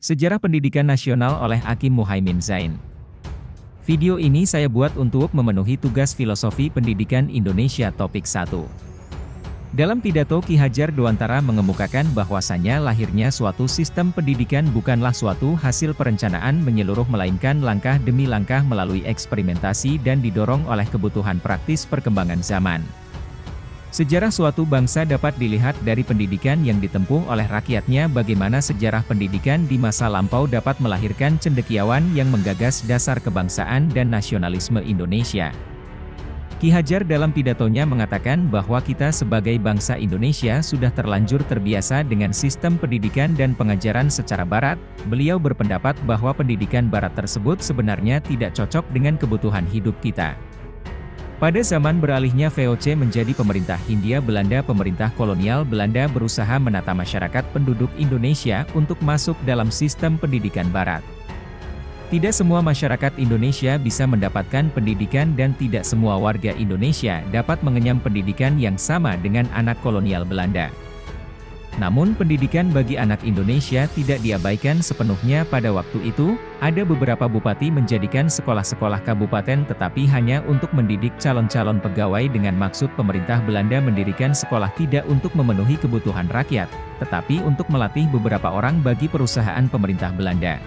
Sejarah Pendidikan Nasional oleh Hakim Muhaimin Zain. Video ini saya buat untuk memenuhi tugas Filosofi Pendidikan Indonesia topik 1. Dalam pidato Ki Hajar Dewantara mengemukakan bahwasannya lahirnya suatu sistem pendidikan bukanlah suatu hasil perencanaan menyeluruh melainkan langkah demi langkah melalui eksperimentasi dan didorong oleh kebutuhan praktis perkembangan zaman. Sejarah suatu bangsa dapat dilihat dari pendidikan yang ditempuh oleh rakyatnya. Bagaimana sejarah pendidikan di masa lampau dapat melahirkan cendekiawan yang menggagas dasar kebangsaan dan nasionalisme Indonesia. Ki Hajar dalam pidatonya mengatakan bahwa kita sebagai bangsa Indonesia sudah terlanjur terbiasa dengan sistem pendidikan dan pengajaran secara barat. Beliau berpendapat bahwa pendidikan barat tersebut sebenarnya tidak cocok dengan kebutuhan hidup kita. Pada zaman beralihnya VOC menjadi pemerintah Hindia Belanda, pemerintah kolonial Belanda berusaha menata masyarakat penduduk Indonesia untuk masuk dalam sistem pendidikan barat. Tidak semua masyarakat Indonesia bisa mendapatkan pendidikan dan tidak semua warga Indonesia dapat mengenyam pendidikan yang sama dengan anak kolonial Belanda. Namun pendidikan bagi anak Indonesia tidak diabaikan sepenuhnya pada waktu itu. Ada beberapa bupati menjadikan sekolah-sekolah kabupaten tetapi hanya untuk mendidik calon-calon pegawai dengan maksud pemerintah Belanda mendirikan sekolah tidak untuk memenuhi kebutuhan rakyat, tetapi untuk melatih beberapa orang bagi perusahaan pemerintah Belanda.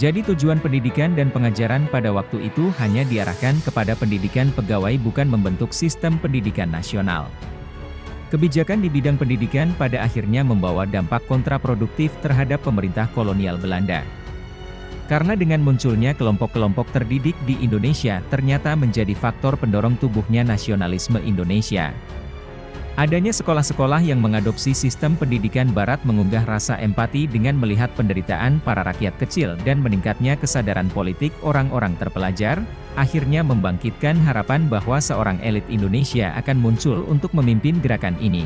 Jadi tujuan pendidikan dan pengajaran pada waktu itu hanya diarahkan kepada pendidikan pegawai bukan membentuk sistem pendidikan nasional. Kebijakan di bidang pendidikan pada akhirnya membawa dampak kontraproduktif terhadap pemerintah kolonial Belanda. Karena dengan munculnya kelompok-kelompok terdidik di Indonesia ternyata menjadi faktor pendorong tumbuhnya nasionalisme Indonesia. Adanya sekolah-sekolah yang mengadopsi sistem pendidikan barat mengunggah rasa empati dengan melihat penderitaan para rakyat kecil dan meningkatnya kesadaran politik orang-orang terpelajar, akhirnya membangkitkan harapan bahwa seorang elit Indonesia akan muncul untuk memimpin gerakan ini.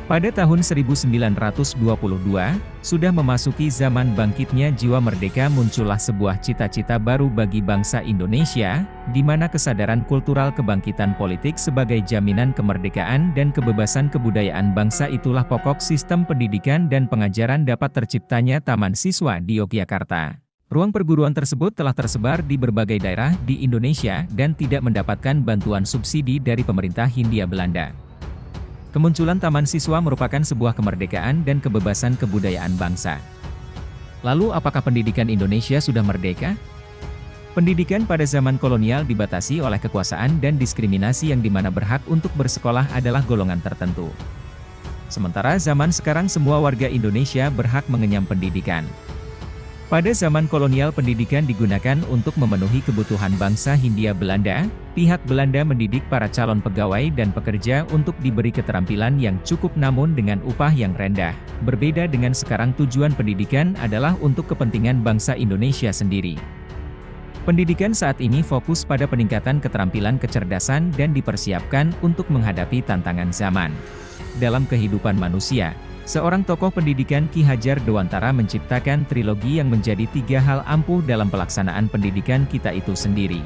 Pada tahun 1922, sudah memasuki zaman bangkitnya jiwa merdeka, muncullah sebuah cita-cita baru bagi bangsa Indonesia, di mana kesadaran kultural kebangkitan politik sebagai jaminan kemerdekaan dan kebebasan kebudayaan bangsa itulah pokok sistem pendidikan dan pengajaran. Dapat terciptanya Taman Siswa di Yogyakarta. Ruang perguruan tersebut telah tersebar di berbagai daerah di Indonesia dan tidak mendapatkan bantuan subsidi dari pemerintah Hindia Belanda. Kemunculan Taman Siswa merupakan sebuah kemerdekaan dan kebebasan kebudayaan bangsa. Lalu apakah pendidikan Indonesia sudah merdeka? Pendidikan pada zaman kolonial dibatasi oleh kekuasaan dan diskriminasi yang dimana berhak untuk bersekolah adalah golongan tertentu. Sementara zaman sekarang semua warga Indonesia berhak mengenyam pendidikan. Pada zaman kolonial pendidikan digunakan untuk memenuhi kebutuhan bangsa Hindia Belanda. Pihak Belanda mendidik para calon pegawai dan pekerja untuk diberi keterampilan yang cukup namun dengan upah yang rendah. Berbeda dengan sekarang, tujuan pendidikan adalah untuk kepentingan bangsa Indonesia sendiri. Pendidikan saat ini fokus pada peningkatan keterampilan kecerdasan dan dipersiapkan untuk menghadapi tantangan zaman. Dalam kehidupan manusia, seorang tokoh pendidikan Ki Hajar Dewantara menciptakan trilogi yang menjadi 3 hal ampuh dalam pelaksanaan pendidikan kita itu sendiri.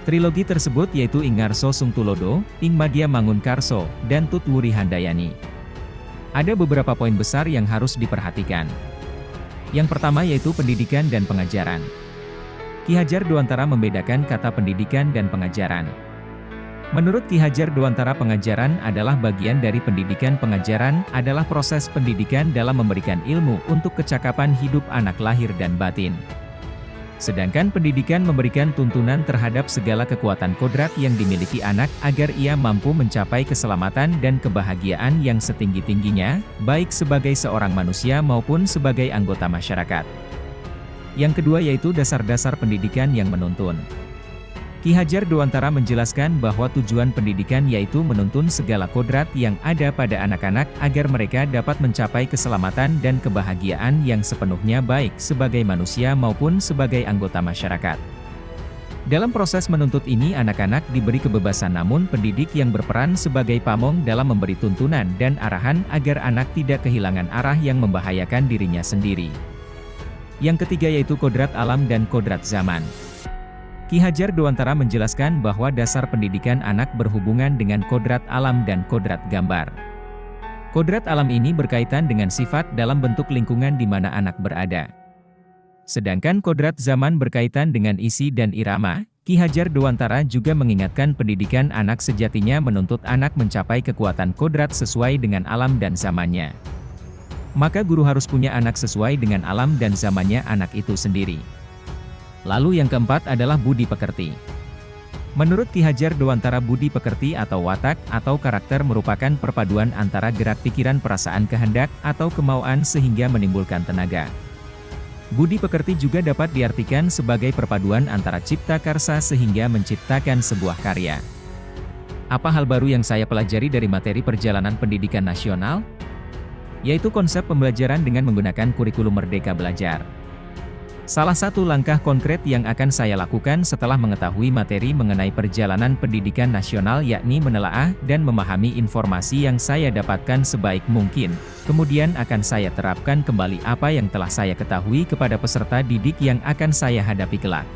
Trilogi tersebut yaitu Ing Ngarso Sung Tulodo, Ing Madya Mangunkarso, dan Tut Wuri Handayani. Ada beberapa poin besar yang harus diperhatikan. Yang pertama yaitu pendidikan dan pengajaran. Ki Hajar Dewantara membedakan kata pendidikan dan pengajaran. Menurut Ki Hajar Dewantara, pengajaran adalah bagian dari pendidikan. Pengajaran adalah proses pendidikan dalam memberikan ilmu untuk kecakapan hidup anak lahir dan batin. Sedangkan pendidikan memberikan tuntunan terhadap segala kekuatan kodrat yang dimiliki anak agar ia mampu mencapai keselamatan dan kebahagiaan yang setinggi-tingginya, baik sebagai seorang manusia maupun sebagai anggota masyarakat. Yang kedua yaitu dasar-dasar pendidikan yang menuntun. Ki Hajar Dewantara menjelaskan bahwa tujuan pendidikan yaitu menuntun segala kodrat yang ada pada anak-anak agar mereka dapat mencapai keselamatan dan kebahagiaan yang sepenuhnya baik sebagai manusia maupun sebagai anggota masyarakat. Dalam proses menuntut ini anak-anak diberi kebebasan namun pendidik yang berperan sebagai pamong dalam memberi tuntunan dan arahan agar anak tidak kehilangan arah yang membahayakan dirinya sendiri. Yang ketiga yaitu kodrat alam dan kodrat zaman. Ki Hajar Dewantara menjelaskan bahwa dasar pendidikan anak berhubungan dengan kodrat alam dan kodrat gambar. Kodrat alam ini berkaitan dengan sifat dalam bentuk lingkungan di mana anak berada. Sedangkan kodrat zaman berkaitan dengan isi dan irama. Ki Hajar Dewantara juga mengingatkan pendidikan anak sejatinya menuntut anak mencapai kekuatan kodrat sesuai dengan alam dan zamannya. Maka guru harus punya anak sesuai dengan alam dan zamannya anak itu sendiri. Lalu yang keempat adalah budi pekerti. Menurut Ki Hajar Dewantara, budi pekerti atau watak atau karakter merupakan perpaduan antara gerak pikiran, perasaan, kehendak atau kemauan sehingga menimbulkan tenaga. Budi pekerti juga dapat diartikan sebagai perpaduan antara cipta karsa sehingga menciptakan sebuah karya. Apa hal baru yang saya pelajari dari materi perjalanan pendidikan nasional? Yaitu konsep pembelajaran dengan menggunakan kurikulum Merdeka Belajar. Salah satu langkah konkret yang akan saya lakukan setelah mengetahui materi mengenai perjalanan pendidikan nasional yakni menelaah dan memahami informasi yang saya dapatkan sebaik mungkin. Kemudian akan saya terapkan kembali apa yang telah saya ketahui kepada peserta didik yang akan saya hadapi kelak.